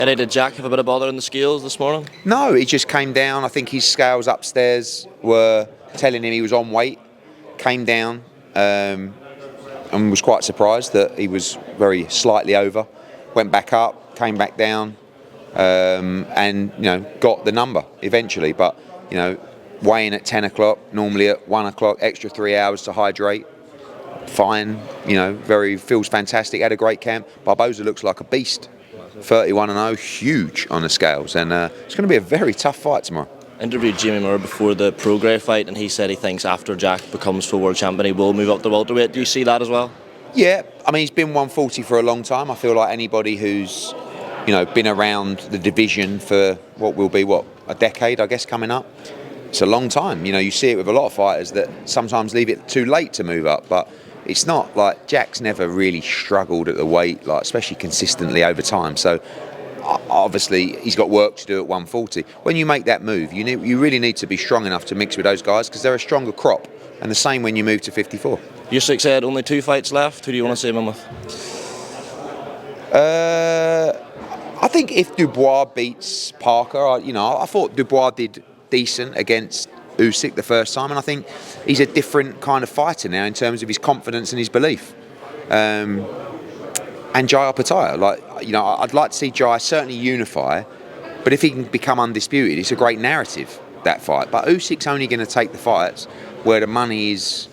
Eddie, did Jack have a bit of bother in the scales this morning? No, he just came down. I think his scales upstairs were telling him he was on weight. Came down and was quite surprised that he was very slightly over. Went back up, came back down, and got the number eventually. But weighing at 10 o'clock, normally at 1 o'clock, extra 3 hours to hydrate. Fine, feels fantastic. Had a great camp. Barboza looks like a beast. 31-0, huge on the scales, and it's going to be a very tough fight tomorrow. Interviewed Jamie Moore before the Prograis fight, and he said he thinks after Jack becomes full world champion, he will move up to welterweight. Do you see that as well? Yeah, I mean, he's been 140 for a long time. I feel like anybody who's been around the division for what will be a decade, I guess, coming up. It's a long time. You see it with a lot of fighters that sometimes leave it too late to move up, but it's not like Jack's never really struggled at the weight, especially consistently over time. So obviously he's got work to do at 140. When you make that move, you really need to be strong enough to mix with those guys because they're a stronger crop. And the same when you move to 54. Usyk said only 2 fights left. Who do you want to see him with? I think if Dubois beats Parker, I thought Dubois did decent against Usyk the first time, and I think he's a different kind of fighter now in terms of his confidence and his belief. And Jai Opetaia, I'd like to see Jai certainly unify, but if he can become undisputed, it's a great narrative, that fight. But Usyk's only going to take the fights where the money is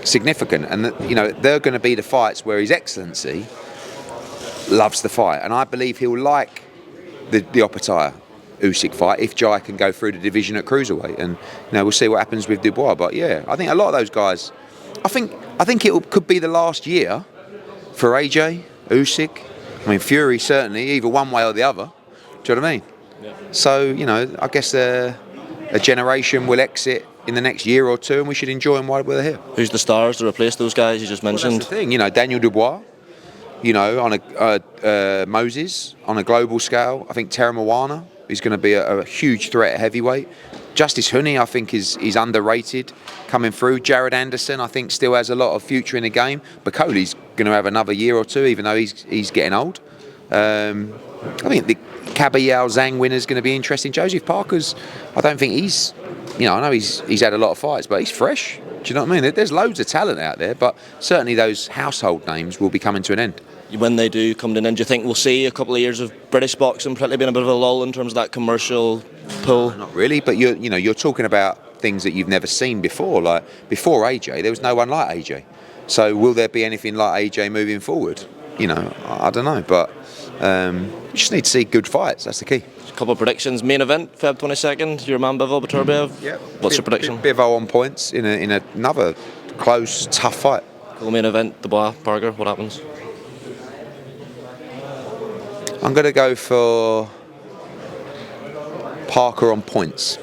significant, and they're going to be the fights where His Excellency loves the fight, and I believe he'll like the Opetaia Usyk fight if Jai can go through the division at cruiserweight, and we'll see what happens with Dubois. But yeah, I think a lot of those guys, I think it could be the last year for AJ, Usyk. I mean, Fury certainly, either one way or the other. Do you know what I mean? Yeah. So I guess a generation will exit in the next year or two, and we should enjoy them while we're here. Who's the stars to replace those guys you just mentioned? Well, that's the thing, Daniel Dubois. On a Moses on a global scale. I think Terra Moana is going to be a huge threat at heavyweight. Justice Hooney, I think, is underrated coming through. Jared Anderson, I think, still has a lot of future in the game. Bakoli's going to have another year or two, even though he's getting old. I think the Kabayao Zhang winner is going to be interesting. Joseph Parker's, I don't think he's, I know he's had a lot of fights, but he's fresh. Do you know what I mean? There's loads of talent out there, but certainly those household names will be coming to an end. When they do come to an end, do you think we'll see a couple of years of British boxing probably being a bit of a lull in terms of that commercial pull? Not really, but you're talking about things that you've never seen before. Like before AJ, there was no one like AJ. So will there be anything like AJ moving forward? I don't know, but you just need to see good fights. That's the key. A couple of predictions. Main event, Feb 22nd. Your man Bivol Beterbiev. Yeah. What's your prediction? Bivol on points in another close, tough fight. Cool. Main event, Dubois, Parker. What happens? I'm going to go for Parker on points.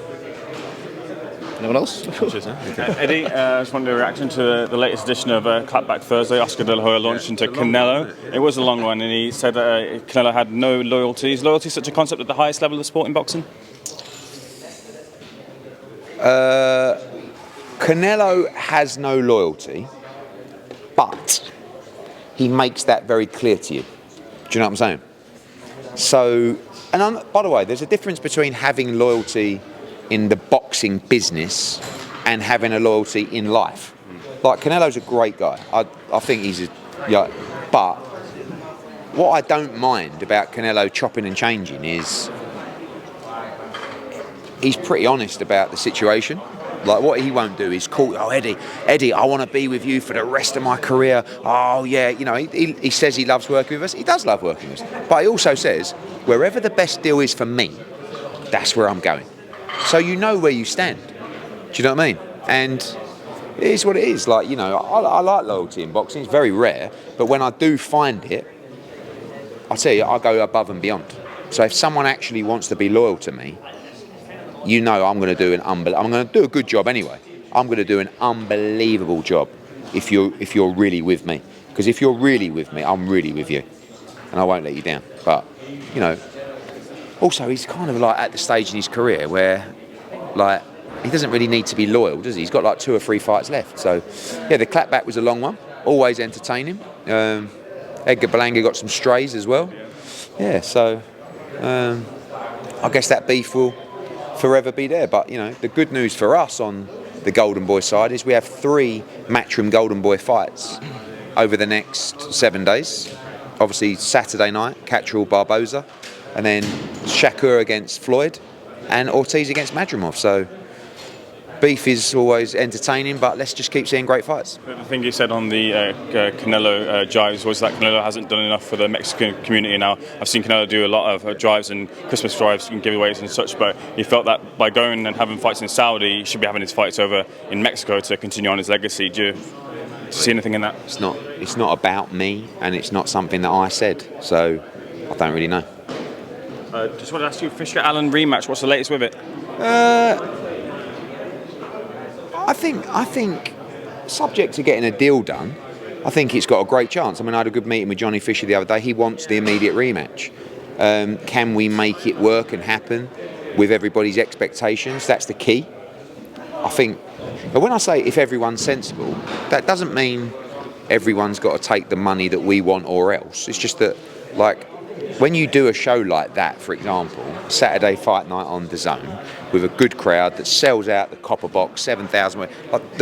Anyone else? Eddie, I just wanted a reaction to the latest edition of Clapback Thursday. Oscar De La Hoya launched into Canelo. It was a long one, and he said that Canelo had no loyalty. Is loyalty such a concept at the highest level of the sport in boxing? Canelo has no loyalty, but he makes that very clear to you. Do you know what I'm saying? So, by the way, there's a difference between having loyalty in the boxing business and having a loyalty in life. Like, Canelo's a great guy. I think he's but what I don't mind about Canelo chopping and changing is he's pretty honest about the situation. Like, what he won't do is call, Eddie, I want to be with you for the rest of my career. Oh, yeah, he says he loves working with us. He does love working with us. But he also says, wherever the best deal is for me, that's where I'm going. So you know where you stand. Do you know what I mean? And it is what it is. Like, I like loyalty in boxing. It's very rare. But when I do find it, I tell you, I go above and beyond. So if someone actually wants to be loyal to me, I'm going to do I'm going to do a good job anyway. I'm going to do an unbelievable job if you're really with me. Because if you're really with me, I'm really with you, and I won't let you down. But also he's kind of like at the stage in his career where he doesn't really need to be loyal, does he? He's got like 2 or 3 fights left. So yeah, the clapback was a long one. Always entertaining. Edgar Berlanga got some strays as well. Yeah, so I guess that beef will forever be there. But, the good news for us on the Golden Boy side is we have 3 Matchroom Golden Boy fights over the next 7 days. Obviously, Saturday night, Catterall Barboza, and then Shakur against Floyd, and Ortiz against Madrimov. So beef is always entertaining, but let's just keep seeing great fights. The thing you said on the Canelo drives was that Canelo hasn't done enough for the Mexican community. Now, I've seen Canelo do a lot of drives and Christmas drives and giveaways and such, but he felt that by going and having fights in Saudi, he should be having his fights over in Mexico to continue on his legacy. Do you see anything in that? It's not about me, and it's not something that I said, so I don't really know. Just wanted to ask you, Fisher-Allen rematch, what's the latest with it? I think, subject to getting a deal done, I think it's got a great chance. I mean, I had a good meeting with Johnny Fisher the other day. He wants the immediate rematch. Can we make it work and happen with everybody's expectations? That's the key, I think. But when I say if everyone's sensible, that doesn't mean everyone's got to take the money that we want or else. It's just that, like, when you do a show like that, for example, Saturday Fight Night on DAZN, with a good crowd that sells out the Copper Box, 7,000, like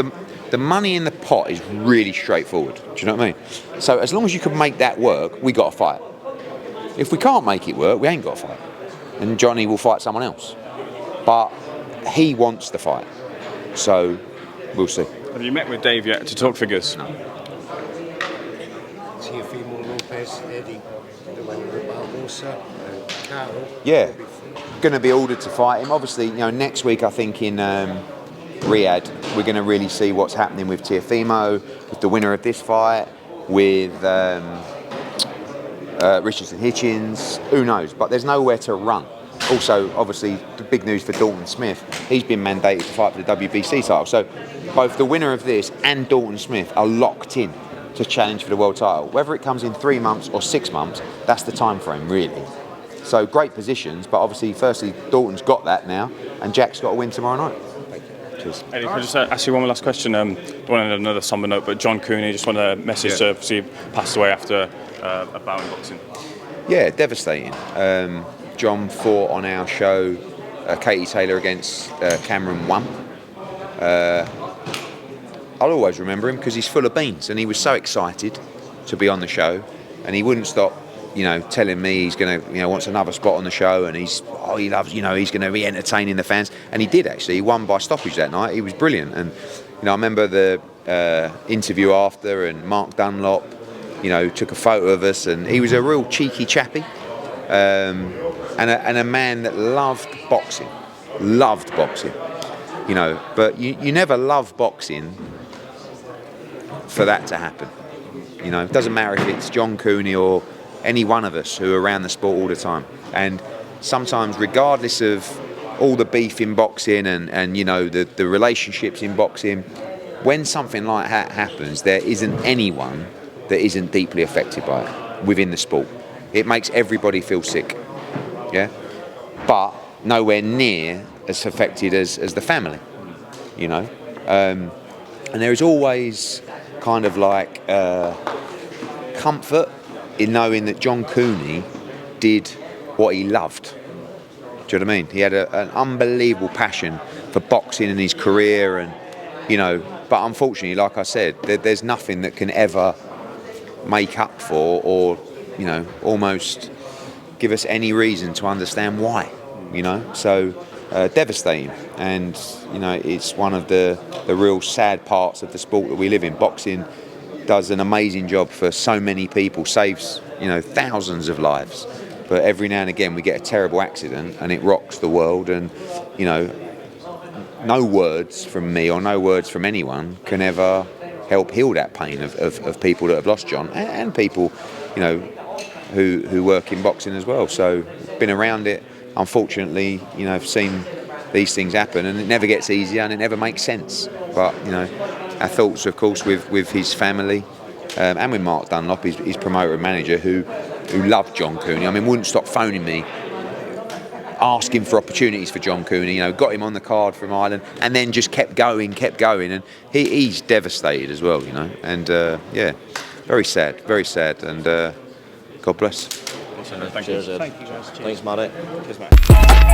the money in the pot is really straightforward. Do you know what I mean? So as long as you can make that work, we got to fight. If we can't make it work, we ain't got to fight. And Johnny will fight someone else. But he wants the fight. So we'll see. Have you met with Dave yet to talk figures? No. Yeah, going to be ordered to fight him. Obviously, next week I think in Riyadh we're going to really see what's happening with Teofimo, with the winner of this fight, with Richardson Hitchens. Who knows? But there's nowhere to run. Also, obviously, the big news for Dalton Smith. He's been mandated to fight for the WBC title. So both the winner of this and Dalton Smith are locked in to challenge for the world title. Whether it comes in 3 months or 6 months, that's the time frame, really. So great positions, but obviously, firstly, Dalton's got that now, and Jack's got to win tomorrow night. Cheers. Eddie, can I just ask you one more last question? Don't want another somber note, but John Cooney, just want a message to see passed away after a bout in boxing. Yeah, devastating. John fought on our show, Katie Taylor against Cameron 1. I'll always remember him because he's full of beans, and he was so excited to be on the show, and he wouldn't stop, telling me he's going to, wants another spot on the show, and he loves, he's going to be entertaining the fans, and he did actually. He won by stoppage that night. He was brilliant, and I remember the interview after, and Mark Dunlop, took a photo of us, and he was a real cheeky chappy, and a man that loved boxing, but you never love boxing for that to happen. It doesn't matter if it's John Cooney or any one of us who are around the sport all the time. And sometimes, regardless of all the beef in boxing and the relationships in boxing, when something like that happens, there isn't anyone that isn't deeply affected by it within the sport. It makes everybody feel sick, yeah? But nowhere near as affected as the family, and there is always kind of like comfort in knowing that John Cooney did what he loved. Do you know what I mean? He had an unbelievable passion for boxing in his career, and but unfortunately, like I said, there's nothing that can ever make up for or almost give us any reason to understand why. So devastating, and it's one of the real sad parts of the sport that we live in. Boxing does an amazing job for so many people, saves thousands of lives, but every now and again we get a terrible accident and it rocks the world, and no words from me or no words from anyone can ever help heal that pain of people that have lost John, and people who work in boxing as well. So been around it, unfortunately, I've seen these things happen, and it never gets easier and it never makes sense. But our thoughts, of course, with his family, and with Mark Dunlop, his promoter and manager, who loved John Cooney. I mean, wouldn't stop phoning me, asking for opportunities for John Cooney. Got him on the card from Ireland, and then just kept going, and he's devastated as well. And very sad, and God bless. Thank Cheers, you. Ed. Thank you guys. Cheers. Thanks, Matty. Cheers, mate.